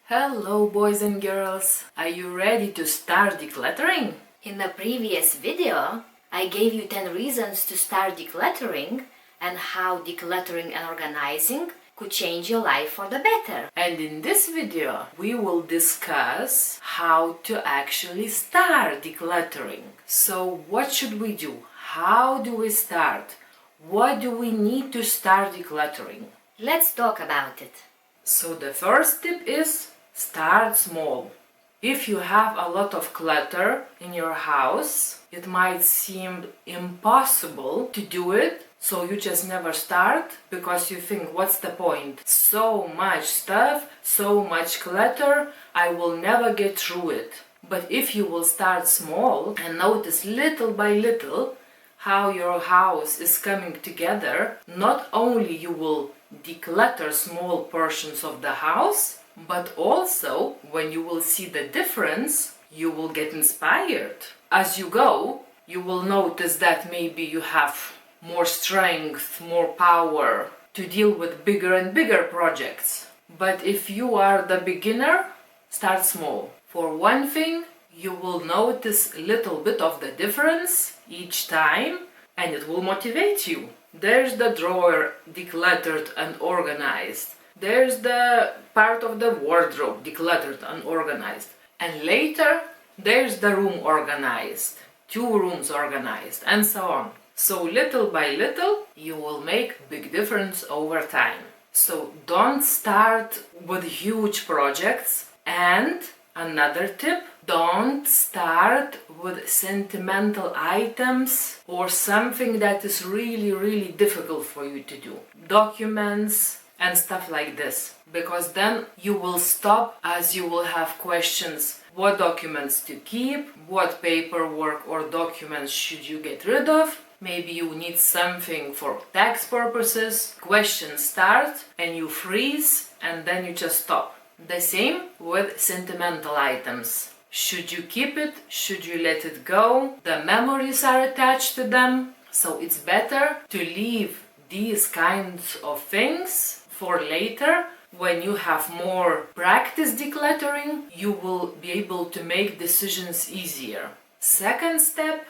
Hello boys and girls, are you ready to start decluttering? In the previous video, I gave you 10 reasons to start decluttering and how decluttering and organizing could change your life for the better. And in this video, we will discuss how to actually start decluttering. So what should we do? How do we start? What do we need to start decluttering? Let's talk about it. So the first tip is start small. If you have a lot of clutter in your house, it might seem impossible to do it, so you just never start because you think, what's the point? So much stuff, so much clutter, I will never get through it. But if you will start small and notice little by little how your house is coming together, not only you will declutter small portions of the house, but also when you will see the difference, you will get inspired. As you go, you will notice that maybe you have more strength, more power to deal with bigger and bigger projects. But if you are the beginner, start small. For one thing, you will notice a little bit of the difference each time, and it will motivate you. There's the drawer decluttered and organized. There's the part of the wardrobe decluttered and organized. And later, there's the room organized, 2 rooms organized, and so on. So little by little, you will make big difference over time. So don't start with huge projects. And another tip, don't start with sentimental items or something that is really difficult for you to do. Documents and stuff like this. Because then you will stop as you will have questions. What documents to keep? What paperwork or documents should you get rid of? Maybe you need something for tax purposes. Questions start and you freeze and then you just stop. The same with sentimental items. Should you keep it? Should you let it go? The memories are attached to them. So it's better to leave these kinds of things for later. When you have more practice decluttering, you will be able to make decisions easier. Second step,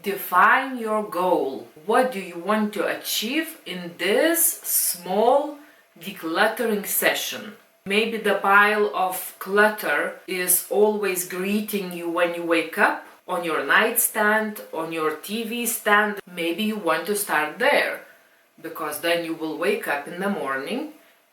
define your goal. What do you want to achieve in this small decluttering session? Maybe the pile of clutter is always greeting you when you wake up, on your nightstand, on your TV stand. Maybe you want to start there, because then you will wake up in the morning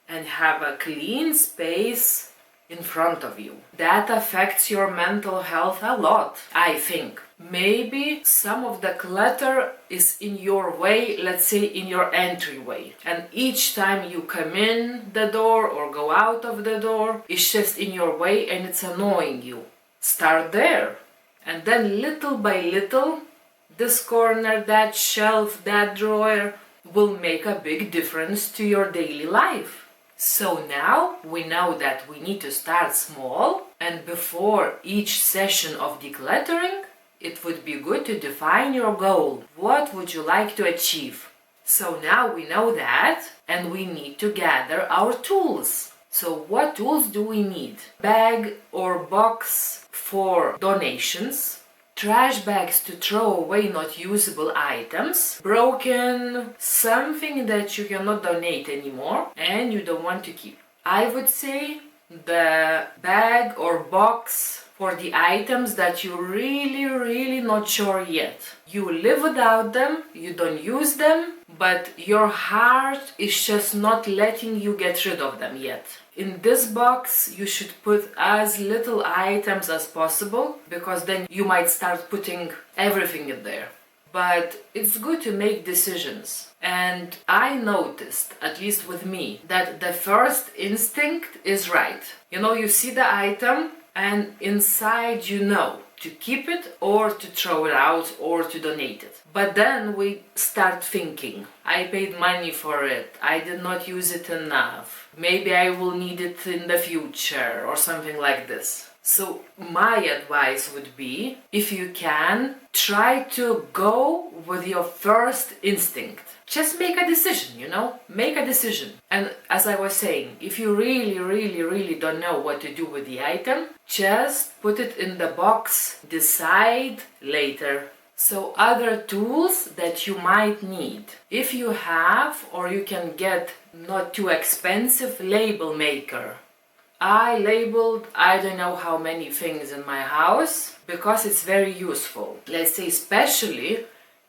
and have a clean space in front of you. That affects your mental health a lot, I think. Maybe some of the clutter is in your way, let's say in your entryway. And each time you come in the door or go out of the door, it's just in your way and it's annoying you. Start there. And then little by little, this corner, that shelf, that drawer will make a big difference to your daily life. So now we know that we need to start small, and before each session of decluttering, it would be good to define your goal. What would you like to achieve? So now we know that, and we need to gather our tools. So what tools do we need? Bag or box for donations, trash bags to throw away not usable items, broken, something that you cannot donate anymore and you don't want to keep. I would say the bag or box for the items that you're really not sure yet. You live without them, you don't use them, but your heart is just not letting you get rid of them yet. In this box, you should put as little items as possible, because then you might start putting everything in there. But it's good to make decisions. And I noticed, at least with me, that the first instinct is right. You see the item and inside you know to keep it or to throw it out or to donate it. But then we start thinking, I paid money for it, I did not use it enough, maybe I will need it in the future or something like this. So my advice would be, if you can, try to go with your first instinct. Just make a decision, make a decision. And as I was saying, if you really don't know what to do with the item, just put it in the box, decide later. So other tools that you might need. If you have, or you can get not too expensive, label maker. I labeled I don't know how many things in my house because it's very useful. Let's say especially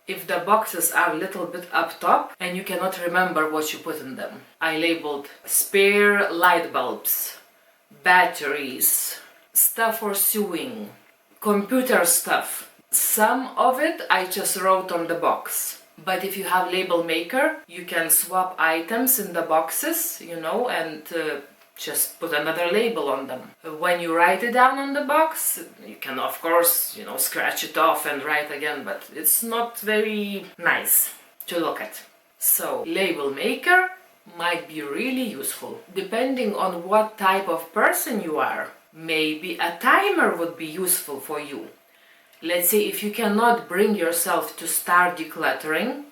if the boxes are a little bit up top and you cannot remember what you put in them. I labeled spare light bulbs, batteries, stuff for sewing, computer stuff. Some of it I just wrote on the box. But if you have label maker, you can swap items in the boxes, and just put another label on them. When you write it down on the box, you can of course, scratch it off and write again, but it's not very nice to look at. So label maker might be really useful. Depending on what type of person you are, maybe a timer would be useful for you. Let's say if you cannot bring yourself to start decluttering,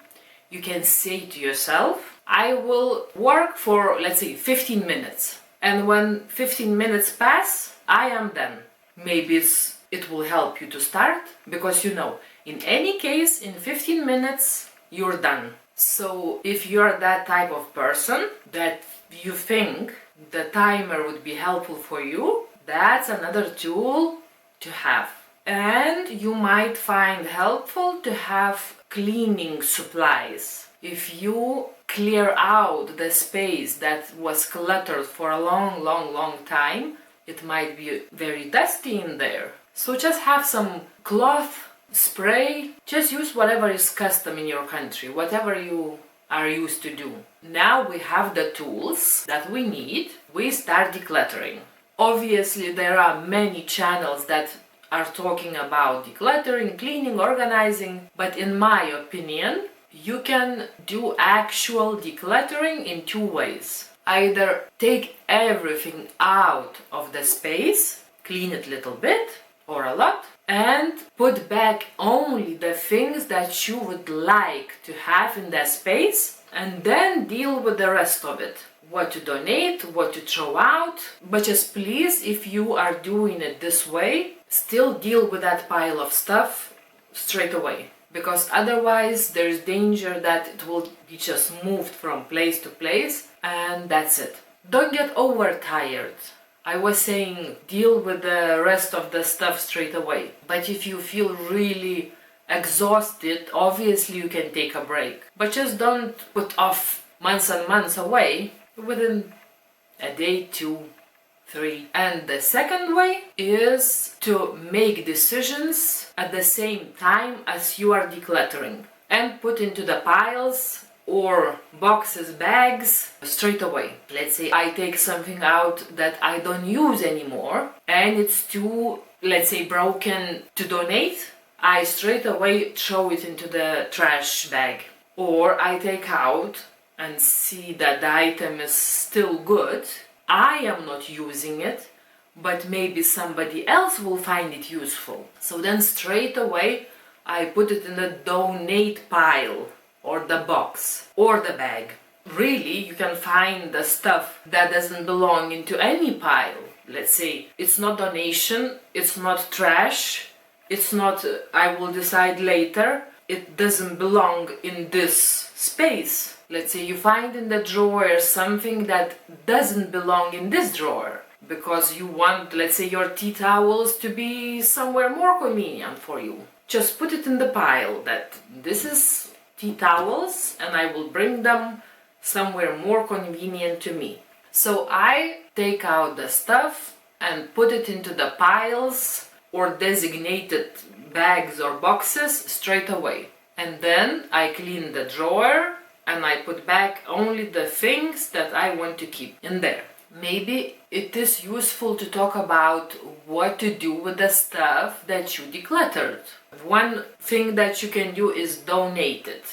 you can say to yourself, I will work for, let's say, 15 minutes. And when 15 minutes pass, I am done. Maybe it will help you to start, because in any case, in 15 minutes, you're done. So if you're that type of person that you think the timer would be helpful for you, that's another tool to have. And you might find helpful to have cleaning supplies. If you clear out the space that was cluttered for a long time, it might be very dusty in there. So just have some cloth, spray, just use whatever is custom in your country, whatever you are used to do. Now we have the tools that we need, we start decluttering. Obviously there are many channels that are talking about decluttering, cleaning, organizing, but in my opinion, you can do actual decluttering in two ways. Either take everything out of the space, clean it a little bit or a lot, and put back only the things that you would like to have in that space, and then deal with the rest of it. What to donate, what to throw out. But just please, if you are doing it this way, still deal with that pile of stuff straight away. Because otherwise there is danger that it will be just moved from place to place and that's it. Don't get overtired. I was saying deal with the rest of the stuff straight away. But if you feel really exhausted, obviously you can take a break. But just don't put off months and months away. Within a day, 2, 3. And the second way is to make decisions at the same time as you are decluttering and put into the piles or boxes, bags straight away. Let's say I take something out that I don't use anymore and it's too, let's say, broken to donate. I straight away throw it into the trash bag. Or I take out and see that the item is still good. I am not using it, but maybe somebody else will find it useful. So then straight away I put it in the donate pile or the box or the bag. Really, you can find the stuff that doesn't belong into any pile. Let's say it's not donation, it's not trash, it's not I will decide later, it doesn't belong in this space. Let's say you find in the drawer something that doesn't belong in this drawer because you want, let's say, your tea towels to be somewhere more convenient for you. Just put it in the pile that this is tea towels and I will bring them somewhere more convenient to me. So I take out the stuff and put it into the piles or designated bags or boxes straight away. And then I clean the drawer and I put back only the things that I want to keep in there. Maybe it is useful to talk about what to do with the stuff that you decluttered. One thing that you can do is donate it,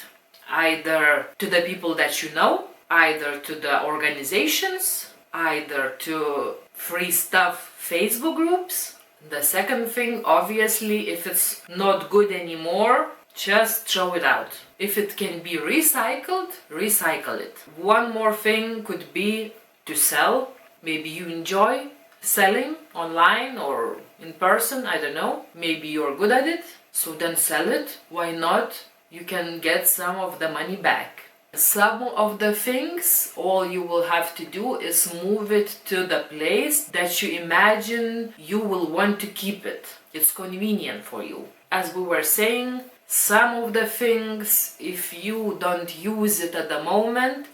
either to the people that you know, either to the organizations, either to free stuff Facebook groups, The second thing, obviously, if it's not good anymore, just throw it out. If it can be recycled, recycle it. One more thing could be to sell. Maybe you enjoy selling online or in person, I don't know. Maybe you're good at it, so then sell it. Why not? You can get some of the money back. Some of the things, all you will have to do is move it to the place that you imagine you will want to keep it. It's convenient for you. As we were saying, some of the things, if you don't use it at the moment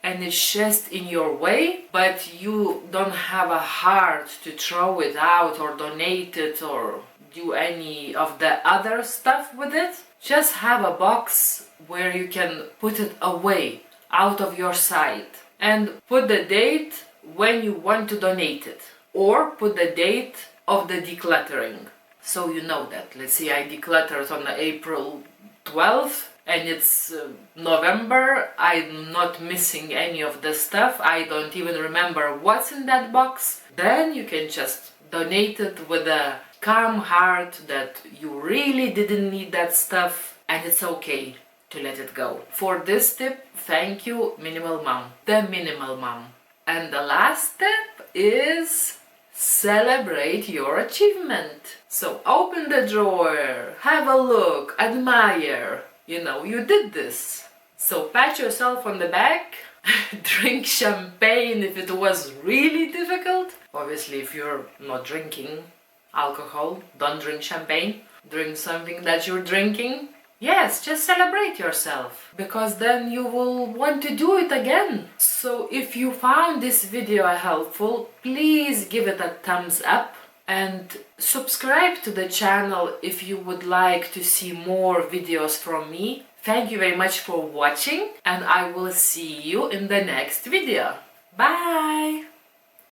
and it's just in your way, but you don't have a heart to throw it out or donate it or do any of the other stuff with it, just have a box where you can put it away, out of your sight, and put the date when you want to donate it, or put the date of the decluttering, so you know that. Let's say I decluttered on April 12th and it's November, I'm not missing any of the stuff, I don't even remember what's in that box, then you can just donate it with a calm heart that you really didn't need that stuff, and it's okay to let it go. For this tip, thank you, Minimal Mom, the Minimal Mom. And the last step is celebrate your achievement. So open the drawer, have a look, admire. You know, you did this. So pat yourself on the back, drink champagne if it was really difficult. Obviously, if you're not drinking alcohol, don't drink champagne. Drink something that you're drinking. Yes, just celebrate yourself, because then you will want to do it again. So if you found this video helpful, please give it a thumbs up and subscribe to the channel if you would like to see more videos from me. Thank you very much for watching, and I will see you in the next video. Bye!